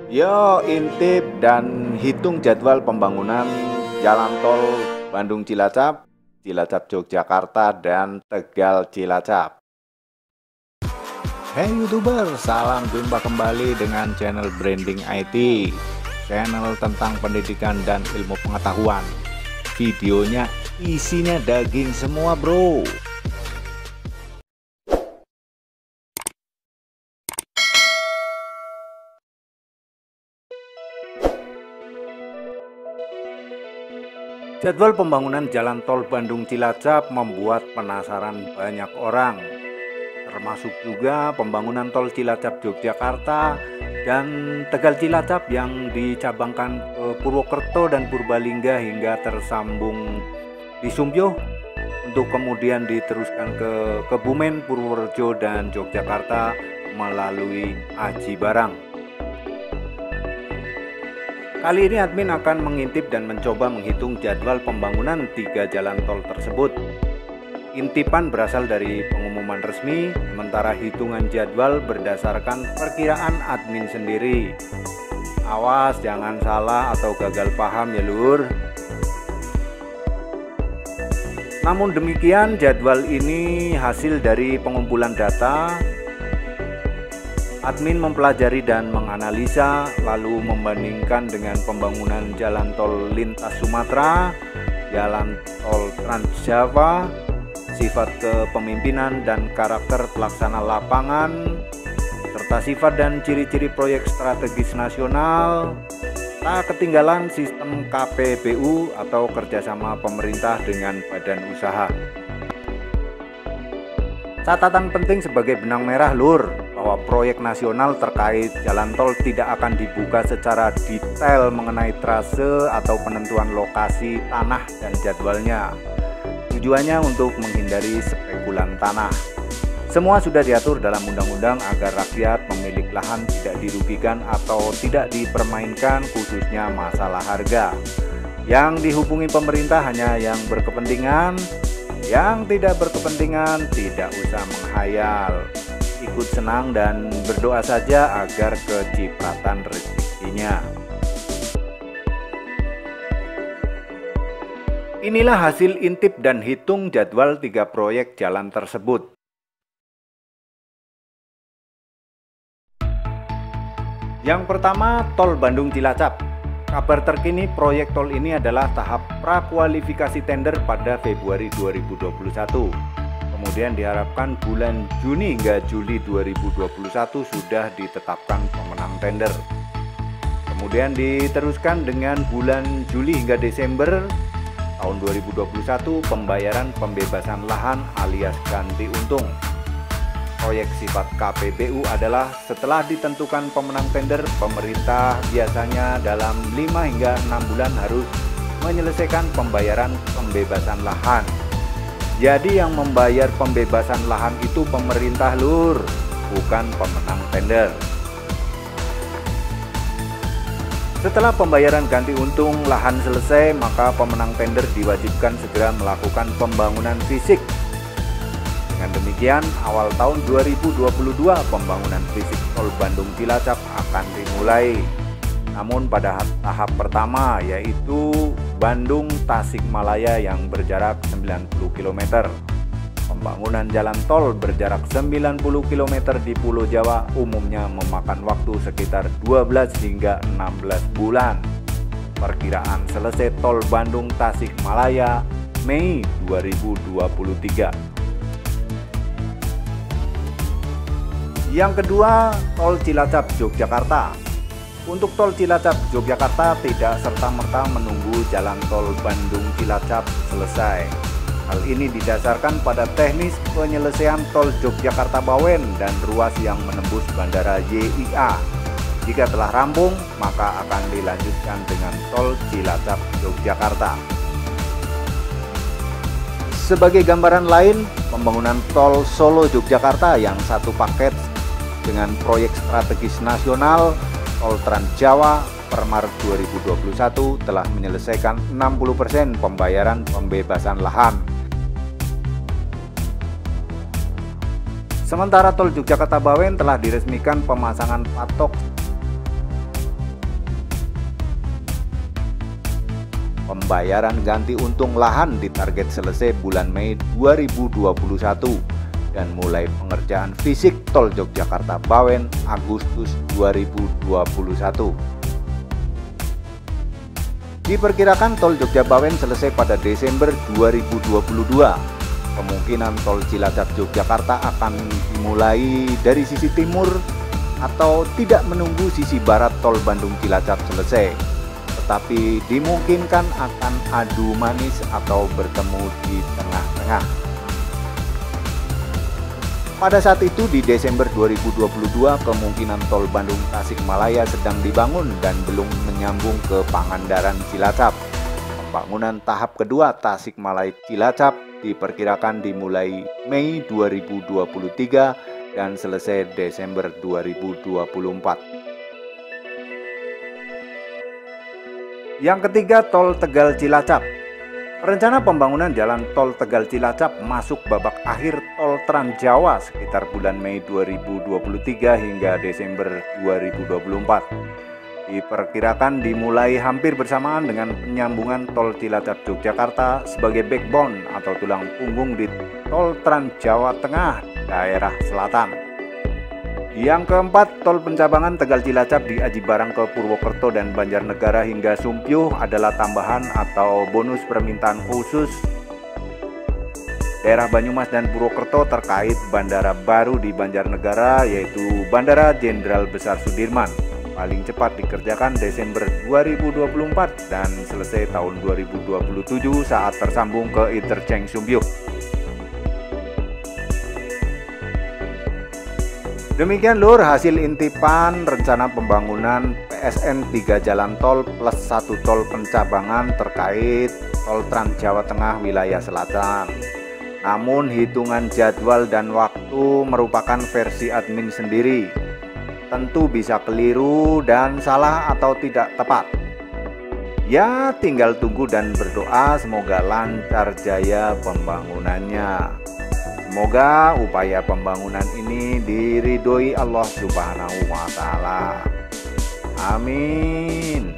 Yo, intip dan hitung jadwal pembangunan jalan tol Bandung Cilacap, Cilacap Yogyakarta, dan Tegal Cilacap. Hey YouTuber, salam jumpa kembali dengan channel Branding IT, channel tentang pendidikan dan ilmu pengetahuan. Videonya isinya daging semua bro. Jadwal pembangunan jalan tol Bandung Cilacap membuat penasaran banyak orang, termasuk juga pembangunan tol Cilacap Yogyakarta dan Tegal Cilacap yang dicabangkan ke Purwokerto dan Purbalingga hingga tersambung di Sumbyo untuk kemudian diteruskan ke Kebumen, Purworejo, dan Yogyakarta melalui Aji Barang. Kali ini admin akan mengintip dan mencoba menghitung jadwal pembangunan 3 jalan tol tersebut. Intipan berasal dari pengumuman resmi, sementara hitungan jadwal berdasarkan perkiraan admin sendiri. Awas jangan salah atau gagal paham ya lur. Namun demikian, jadwal ini hasil dari pengumpulan data. Admin mempelajari dan menganalisa, lalu membandingkan dengan pembangunan jalan tol lintas Sumatera, jalan tol Trans Jawa, sifat kepemimpinan dan karakter pelaksana lapangan, serta sifat dan ciri-ciri proyek strategis nasional. Tak ketinggalan sistem KPBU atau kerjasama pemerintah dengan badan usaha. Catatan penting sebagai benang merah lur, bahwa proyek nasional terkait jalan tol tidak akan dibuka secara detail mengenai trase atau penentuan lokasi tanah dan jadwalnya. Tujuannya untuk menghindari spekulan tanah. Semua sudah diatur dalam undang-undang agar rakyat pemilik lahan tidak dirugikan atau tidak dipermainkan, khususnya masalah harga. Yang dihubungi pemerintah hanya yang berkepentingan, yang tidak berkepentingan tidak usah menghayal. Ikut senang dan berdoa saja agar kecipratan rezekinya. Inilah hasil intip dan hitung jadwal 3 proyek jalan tersebut. Yang pertama, tol Bandung Cilacap. Kabar terkini proyek tol ini adalah tahap prakualifikasi tender pada Februari 2021. Kemudian diharapkan bulan Juni hingga Juli 2021 sudah ditetapkan pemenang tender. Kemudian diteruskan dengan bulan Juli hingga Desember tahun 2021 pembayaran pembebasan lahan alias ganti untung. Proyek sifat KPBU adalah setelah ditentukan pemenang tender, pemerintah biasanya dalam 5 hingga 6 bulan harus menyelesaikan pembayaran pembebasan lahan. Jadi yang membayar pembebasan lahan itu pemerintah lur, bukan pemenang tender. Setelah pembayaran ganti untung lahan selesai, maka pemenang tender diwajibkan segera melakukan pembangunan fisik. Dengan demikian, awal tahun 2022 pembangunan fisik tol Bandung Cilacap akan dimulai. Namun pada tahap pertama, yaitu Bandung Tasikmalaya yang berjarak 90 km. Pembangunan jalan tol berjarak 90 km di Pulau Jawa umumnya memakan waktu sekitar 12 hingga 16 bulan. Perkiraan selesai tol Bandung Tasikmalaya Mei 2023. Yang kedua, tol Cilacap Yogyakarta. Untuk tol Cilacap Yogyakarta tidak serta-merta menunggu jalan tol Bandung Cilacap selesai. Hal ini didasarkan pada teknis penyelesaian tol Yogyakarta Bawen dan ruas yang menembus Bandara YIA. Jika telah rampung, maka akan dilanjutkan dengan tol Cilacap Yogyakarta. Sebagai gambaran lain, pembangunan tol Solo Yogyakarta yang satu paket dengan proyek strategis nasional Tol Trans Jawa per Maret 2021 telah menyelesaikan 60% pembayaran pembebasan lahan. Sementara tol Yogyakarta Bawen telah diresmikan pemasangan patok Pembayaran ganti untung lahan ditarget selesai bulan Mei 2021 dan mulai pengerjaan fisik tol Yogyakarta Bawen Agustus 2021. Diperkirakan tol Jogja Bawen selesai pada Desember 2022. Kemungkinan tol Cilacap Yogyakarta akan dimulai dari sisi timur atau tidak menunggu sisi barat tol Bandung Cilacap selesai, tetapi dimungkinkan akan adu manis atau bertemu di tengah-tengah. Pada saat itu di Desember 2022 kemungkinan tol Bandung Tasikmalaya sedang dibangun dan belum menyambung ke Pangandaran Cilacap. Pembangunan tahap kedua Tasikmalaya Cilacap diperkirakan dimulai Mei 2023 dan selesai Desember 2024. Yang ketiga, tol Tegal Cilacap. Rencana pembangunan jalan tol Tegal Cilacap masuk babak akhir tol Trans Jawa sekitar bulan Mei 2023 hingga Desember 2024. Diperkirakan dimulai hampir bersamaan dengan penyambungan tol Cilacap Yogyakarta sebagai backbone atau tulang punggung di tol Trans Jawa Tengah daerah selatan. Yang keempat, tol pencabangan Tegal Cilacap di Aji Barang ke Purwokerto dan Banjarnegara hingga Sumpyuh adalah tambahan atau bonus permintaan khusus daerah Banyumas dan Purwokerto terkait bandara baru di Banjarnegara, yaitu Bandara Jenderal Besar Sudirman. Paling cepat dikerjakan Desember 2024 dan selesai tahun 2027 saat tersambung ke Interchange Sumpyuh. Demikian lur hasil intipan rencana pembangunan PSN 3 jalan tol plus 1 tol pencabangan terkait tol Trans Jawa Tengah wilayah selatan. Namun hitungan jadwal dan waktu merupakan versi admin sendiri. Tentu bisa keliru dan salah atau tidak tepat. Ya tinggal tunggu dan berdoa semoga lancar jaya pembangunannya. Semoga upaya pembangunan ini diridhoi Allah Subhanahu wa Ta'ala. Amin.